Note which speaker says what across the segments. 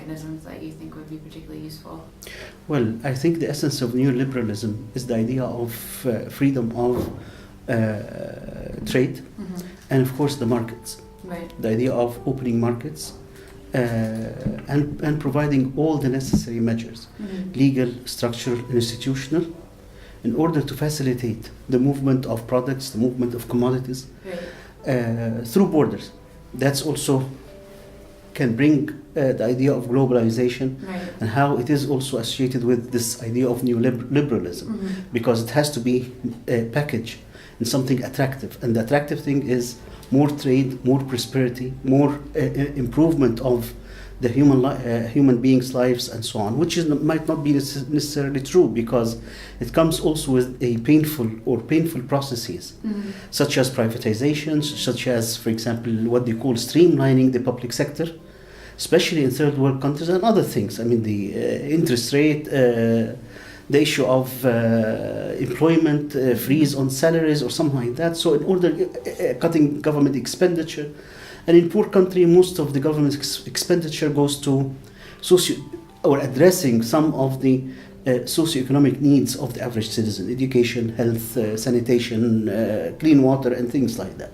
Speaker 1: mechanisms that you think would be particularly useful?
Speaker 2: Well, I think the essence of neoliberalism is the idea of freedom of trade, and of course the markets.
Speaker 1: Right.
Speaker 2: The idea of opening markets and providing all the necessary measures, legal, structural, and institutional, in order to facilitate the movement of products, the movement of commodities through borders. That's also can bring the idea of globalization and how it is also associated with this idea of neoliberalism, because it has to be packaged in something attractive. And the attractive thing is more trade, more prosperity, more improvement of the human beings' lives and so on, which might not be necessarily true, because it comes also with a painful processes, such as privatizations, such as, for example, what they call streamlining the public sector, especially in third world countries, and other things. I mean, the interest rate, the issue of employment freeze on salaries or something like that. So in order cutting government expenditure, and in poor country, most of the government expenditure goes to addressing some of the socioeconomic needs of the average citizen: education, health, sanitation, clean water, and things like that.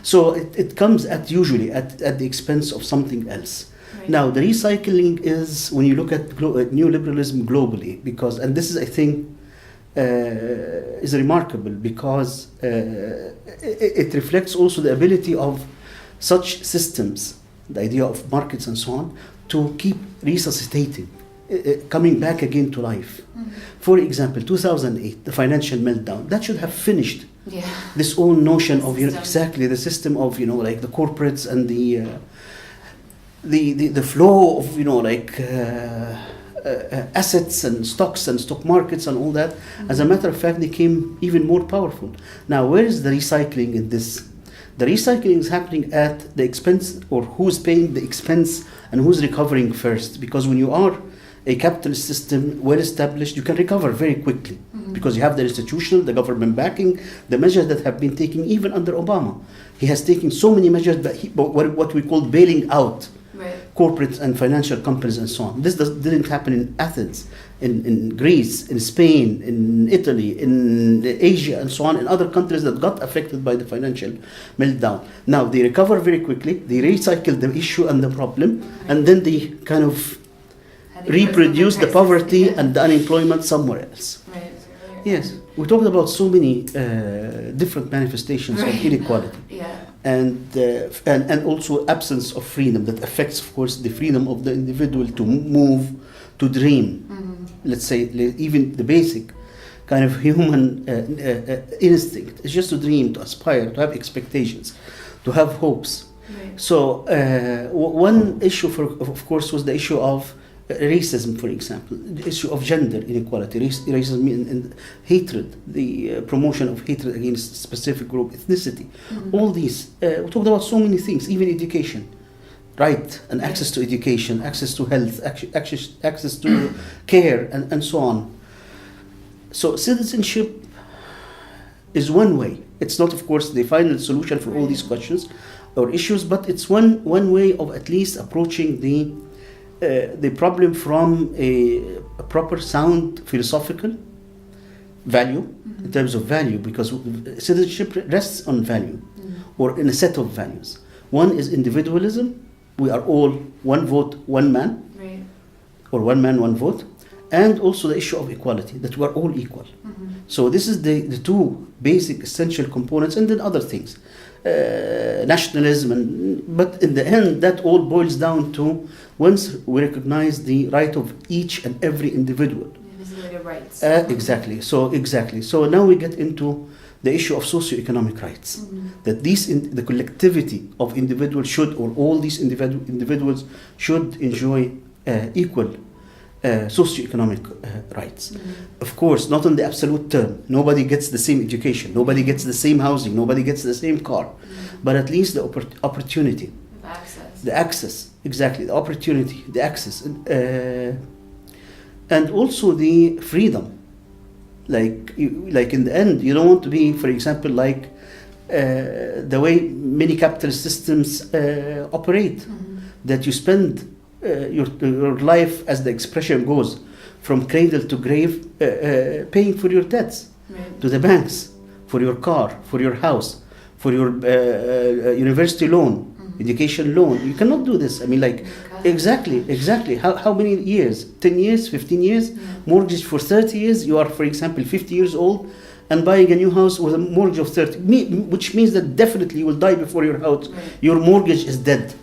Speaker 2: So it comes usually at the expense of something else. Right. Now, the recycling is, when you look at neoliberalism globally, because, and this is, I think, is remarkable, because it reflects also the ability of such systems, the idea of markets and so on, to keep resuscitating, coming back again to life. For example, 2008, the financial meltdown, that should have finished this whole notion of exactly the system of like the corporates and the flow of assets and stocks and stock markets and all that. As a matter of fact, they became even more powerful. Now, where is the recycling in this? The recycling is happening at the expense, or who's paying the expense and who's recovering first. Because when you are a capitalist system, well established, you can recover very quickly, because you have the institutional, the government backing, the measures that have been taken even under Obama. He has taken so many measures that what we call bailing out corporate and financial companies and so on. This didn't happen in Athens, in Greece, in Spain, in Italy, in Asia, and so on, in other countries that got affected by the financial meltdown. Now, they recover very quickly, they recycle the issue and the problem, and then they kind of reproduce the poverty and the unemployment somewhere else. Yes, we talked about so many different manifestations of inequality. And also absence of freedom that affects, of course, the freedom of the individual to move, to dream. Let's say even the basic kind of human instinct is just to dream, to aspire, to have expectations, to have hopes. So one issue, of course, was the issue of racism, for example, the issue of gender inequality, racism and hatred, the promotion of hatred against a specific group, ethnicity. All these, we talked about so many things, even education, right, and access to education, access to health, access to care, and so on. So citizenship is one way. It's not, of course, the final solution for all these questions or issues, but it's one way of at least approaching the problem from a proper, sound, philosophical value, in terms of value, because citizenship rests on value, or in a set of values. One is individualism. We are all one vote, one man, or one man, one vote, and also the issue of equality, that we are all equal. So this is the two basic essential components, and then other things, nationalism, but in the end that all boils down to, once we recognize the right of each and every individual.
Speaker 1: Rights.
Speaker 2: Exactly. So now we get into the issue of socioeconomic rights, that the collectivity of individuals should, or all these individuals should enjoy equal socioeconomic rights. Of course, not in the absolute term. Nobody gets the same education, nobody gets the same housing, nobody gets the same car, but at least the opportunity, the access, exactly, the opportunity, the access, and also the freedom. Like in the end, you don't want to be, for example, like the way many capitalist systems operate, that you spend your life, as the expression goes, from cradle to grave, paying for your debts
Speaker 1: Right.
Speaker 2: to the banks, for your car, for your house, for your university loan, education loan. You cannot do this. I mean, like, exactly. How many years? 10 years, 15 years? Mortgage for 30 years? You are, for example, 50 years old and buying a new house with a mortgage of 30, which means that definitely you will die before your house.
Speaker 1: Right.
Speaker 2: Your mortgage is dead.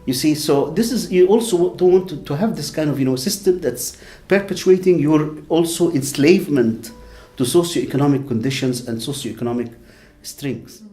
Speaker 2: You see, so this is, you also don't want to have this kind of, system that's perpetuating your also enslavement to socioeconomic conditions and socioeconomic strings.